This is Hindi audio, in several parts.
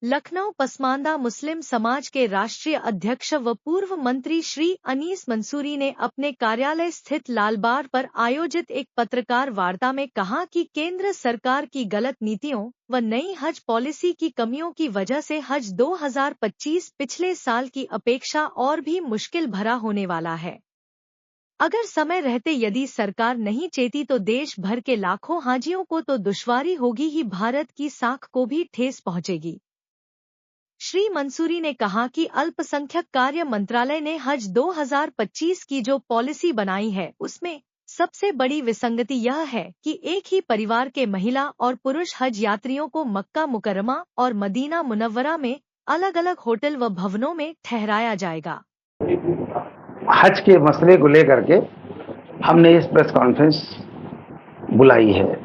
लखनऊ पसमानदा मुस्लिम समाज के राष्ट्रीय अध्यक्ष व पूर्व मंत्री श्री अनीस मंसूरी ने अपने कार्यालय स्थित लालबाग पर आयोजित एक पत्रकार वार्ता में कहा कि केंद्र सरकार की गलत नीतियों व नई हज पॉलिसी की कमियों की वजह से हज 2025 पिछले साल की अपेक्षा और भी मुश्किल भरा होने वाला है। अगर समय रहते यदि सरकार नहीं चेती तो देश भर के लाखों हाजियों को तो दुश्वारी होगी ही, भारत की साख को भी ठेस पहुंचेगी। श्री मंसूरी ने कहा कि अल्पसंख्यक कार्य मंत्रालय ने हज 2025 की जो पॉलिसी बनाई है उसमें सबसे बड़ी विसंगति यह है कि एक ही परिवार के महिला और पुरुष हज यात्रियों को मक्का मुकर्रमा और मदीना मुनव्वरा में अलग अलग होटल व भवनों में ठहराया जाएगा। हज के मसले को लेकर के हमने इस प्रेस कॉन्फ्रेंस बुलाई है।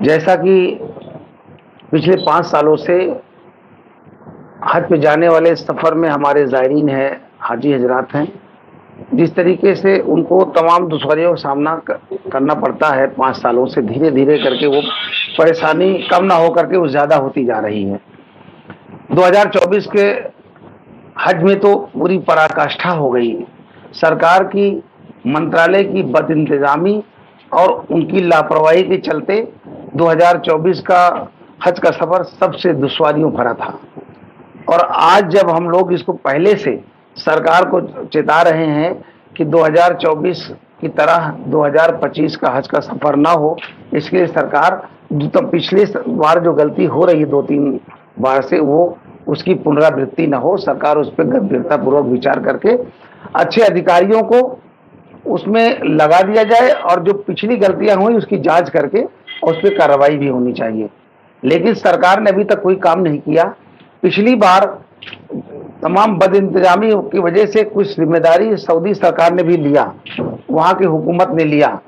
जैसा कि पिछले 5 सालों से हज पे जाने वाले सफ़र में हमारे ज़ायरीन हैं, हाजी हजरात हैं, जिस तरीके से उनको तमाम दुश्वारियों का सामना करना पड़ता है 5 सालों से, धीरे धीरे करके वो परेशानी कम ना हो करके वो ज़्यादा होती जा रही है। 2024 के हज में तो पूरी पराकाष्ठा हो गई। सरकार की मंत्रालय की बदइंतजामी और उनकी लापरवाही के चलते 2024 का हज का सफ़र सबसे दुश्वारियों भरा था। और आज जब हम लोग इसको पहले से सरकार को चेता रहे हैं कि 2024 की तरह 2025 का हज का सफ़र ना हो, इसके लिए सरकार तो पिछले बार जो गलती हो रही है 2-3 बार से, वो उसकी पुनरावृत्ति न हो। सरकार उस पर गंभीरतापूर्वक विचार करके अच्छे अधिकारियों को उसमें लगा दिया जाए और जो पिछली गलतियां हुई उसकी जांच करके उस पर कार्रवाई भी होनी चाहिए। लेकिन सरकार ने अभी तक कोई काम नहीं किया। पिछली बार तमाम बदइंतजामी की वजह से कुछ जिम्मेदारी सऊदी सरकार ने भी लिया, वहाँ की हुकूमत ने लिया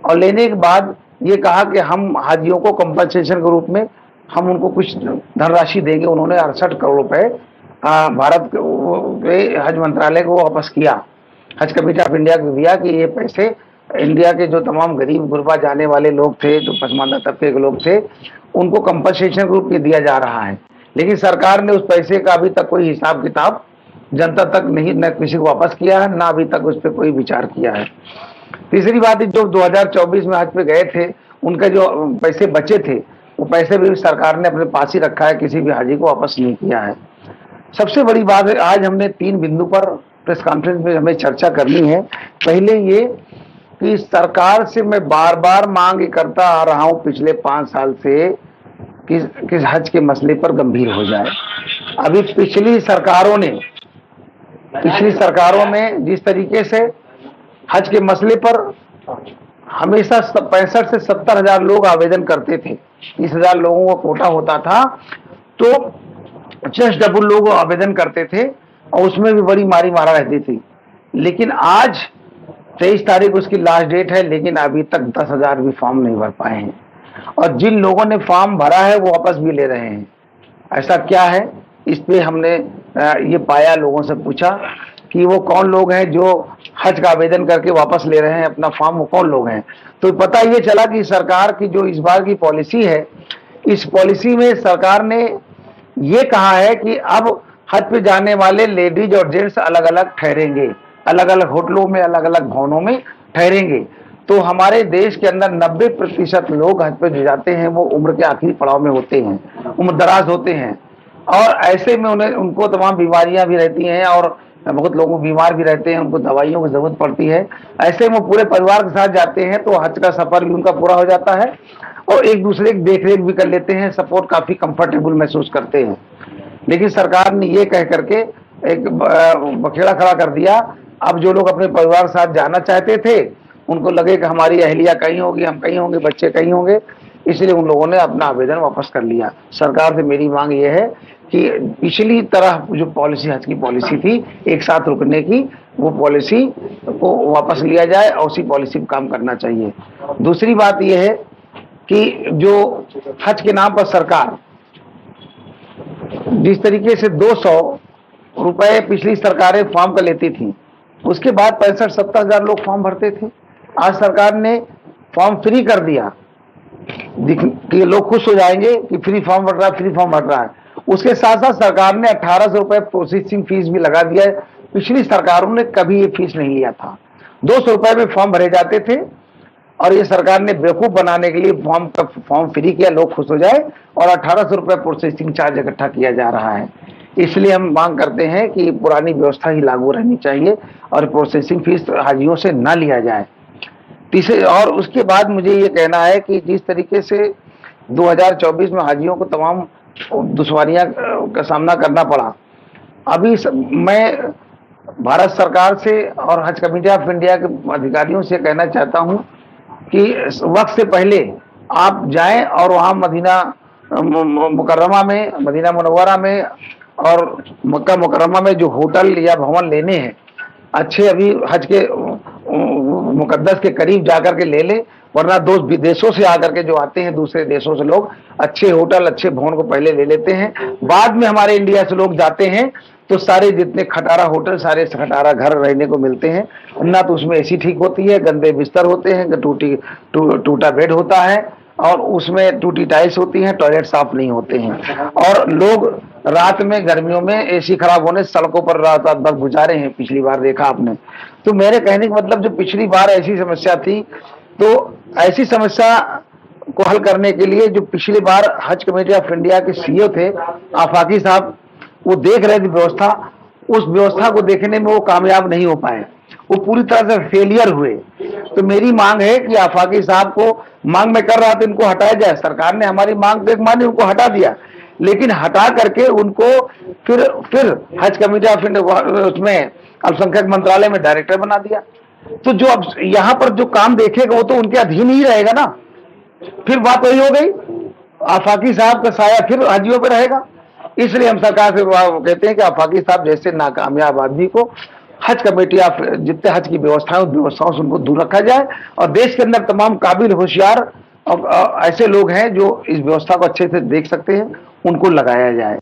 और लेने के बाद ये कहा कि हम हाजियों को कंपनसेशन के रूप में हम उनको कुछ धनराशि देंगे। उन्होंने 68 करोड़ रुपए भारत के हज मंत्रालय को वापस किया, हज कमेटी ऑफ इंडिया को दिया कि ये पैसे इंडिया के जो तमाम गरीब गुरबा जाने वाले लोग थे, जो पसमानदा तबके के लोग थे, उनको कंपनसेशन के रूप में दिया जा रहा है। लेकिन सरकार ने उस पैसे का अभी तक कोई हिसाब किताब जनता तक नहीं, न किसी को वापस किया है, ना अभी तक उस पर कोई विचार किया है। तीसरी बात, जो 2024 में हज पे गए थे उनके जो पैसे बचे थे वो पैसे भी सरकार ने अपने पास ही रखा है, किसी भी हाजी को वापस नहीं किया है। सबसे बड़ी बात है, आज हमने 3 बिंदु पर प्रेस कॉन्फ्रेंस में हमें चर्चा करनी है। पहले ये कि सरकार से मैं बार बार मांग करता आ रहा हूं पिछले 5 साल से कि हज के मसले पर गंभीर हो जाए। अभी पिछली सरकारों में जिस तरीके से हज के मसले पर हमेशा 65 से 70 हजार लोग आवेदन करते थे, 30,000 लोगों का कोटा होता था, तो जस्ट डबल लोग आवेदन करते थे और उसमें भी बड़ी मारी मारा रहती थी। लेकिन आज 23 तारीख उसकी लास्ट डेट है, लेकिन अभी तक 10,000 भी फॉर्म नहीं भर पाए हैं और जिन लोगों ने फॉर्म भरा है वो वापस भी ले रहे हैं। ऐसा क्या है? इस पे हमने ये पाया, लोगों से पूछा कि वो कौन लोग हैं जो हज का आवेदन करके वापस ले रहे हैं अपना फॉर्म, वो कौन लोग हैं। तो पता ये चला कि सरकार की जो इस बार की पॉलिसी है, इस पॉलिसी में सरकार ने ये कहा है कि अब हज पे जाने वाले लेडीज और जेंट्स अलग अलग ठहरेंगे, अलग अलग होटलों में, अलग अलग भवनों में ठहरेंगे। तो हमारे देश के अंदर 90% लोग हज पे जाते हैं वो उम्र के आखिरी पड़ाव में होते हैं, उम्र दराज होते हैं और ऐसे में उनको तमाम बीमारियां भी रहती हैं और बहुत लोग बीमार भी रहते हैं, उनको दवाइयों की जरूरत पड़ती है। ऐसे में पूरे परिवार के साथ जाते हैं तो हज का सफर भी उनका पूरा हो जाता है और एक दूसरे की देखरेख भी कर लेते हैं, सपोर्ट काफी कंफर्टेबल महसूस करते हैं। लेकिन सरकार ने ये कह करके एक बखेड़ा खड़ा कर दिया। अब जो लोग अपने परिवार के साथ जाना चाहते थे उनको लगे कि हमारी अहलिया कहीं होगी, हम कहीं होंगे, बच्चे कहीं होंगे, इसलिए उन लोगों ने अपना आवेदन वापस कर लिया। सरकार से मेरी मांग ये है कि पिछली तरह जो पॉलिसी, हज की पॉलिसी थी एक साथ रुकने की, वो पॉलिसी को वापस लिया जाए और उसी पॉलिसी पर काम करना चाहिए। दूसरी बात यह है कि जो हज के नाम पर सरकार जिस तरीके से 200 रुपए पिछली सरकारें फॉर्म का लेती थी, उसके बाद 65-70 हजार लोग फॉर्म भरते थे। आज सरकार ने फॉर्म फ्री कर दिया कि लोग खुश हो जाएंगे कि फ्री फॉर्म भर रहा है, फ्री फॉर्म भर रहा है। उसके साथ साथ सरकार ने 1800 रुपए प्रोसेसिंग फीस भी लगा दिया है। पिछली सरकारों ने कभी ये फीस नहीं लिया था। 200 रुपए में फॉर्म भरे जाते थे और ये सरकार ने बेवकूफ बनाने के लिए फॉर्म फ्री किया, लोग खुश हो जाए, और 1800 रुपए प्रोसेसिंग चार्ज इकट्ठा किया जा रहा है। इसलिए हम मांग करते हैं कि पुरानी व्यवस्था ही लागू रहनी चाहिए और प्रोसेसिंग फीस हाजियों से ना लिया जाए। तीसरे, और उसके बाद मुझे ये कहना है कि जिस तरीके से 2024 में हाजियों को तमाम दुश्वारियां का सामना करना पड़ा, अभी मैं भारत सरकार से और हज कमेटी ऑफ इंडिया के अधिकारियों से कहना चाहता हूं कि वक्त से पहले आप जाएं और वहां मदीना मुकर्रमा में, मदीना मुनव्वरा में और मक्का मुकर्रमा में जो होटल या भवन लेने हैं, अच्छे अभी हज के मुकद्दस के करीब जाकर के ले ले, वरना दो विदेशों से आकर के जो आते हैं, दूसरे देशों से लोग अच्छे होटल, अच्छे भवन को पहले ले लेते हैं। बाद में हमारे इंडिया से लोग जाते हैं तो सारे जितने खटारा होटल, सारे खटारा घर रहने को मिलते हैं। ना तो उसमें एसी ठीक होती है, गंदे बिस्तर होते हैं, टूटा बेड होता है, और उसमें टूटी टाइल्स होती हैं, टॉयलेट साफ नहीं होते हैं, और लोग रात में गर्मियों में एसी खराब होने सड़कों पर रात रात भर गुजारे हैं। पिछली बार देखा आपने। तो मेरे कहने का मतलब, जो पिछली बार ऐसी समस्या थी, तो ऐसी समस्या को हल करने के लिए जो पिछली बार हज कमेटी ऑफ इंडिया के सीईओ थे आफाकी साहब, वो देख रहे थे व्यवस्था, उस व्यवस्था को देखने में वो कामयाब नहीं हो पाए, वो पूरी तरह से फेलियर हुए। तो मेरी मांग है कि आफाकी साहब को, मांग में कर रहा था इनको हटाया जाए। सरकार ने हमारी मांग देख मानी, उनको हटा दिया, लेकिन हटा करके उनको फिर हज कमेटी ऑफ इंडिया उसमें अल्पसंख्यक मंत्रालय में डायरेक्टर बना दिया। तो जो अब यहाँ पर जो काम देखेगा वो तो उनके अधीन ही रहेगा ना। फिर बात वही हो गई, आफाकी साहब का साया फिर हाजियों पे रहेगा। इसलिए हम सरकार से कहते हैं कि आफाकी साहब जैसे नाकामयाब आदमी को हज कमेटी ऑफ, जितने हज की व्यवस्थाओं से उनको दूर रखा जाए, और देश के अंदर तमाम काबिल, होशियार और ऐसे लोग हैं जो इस व्यवस्था को अच्छे से देख सकते हैं, उनको लगाया जाए।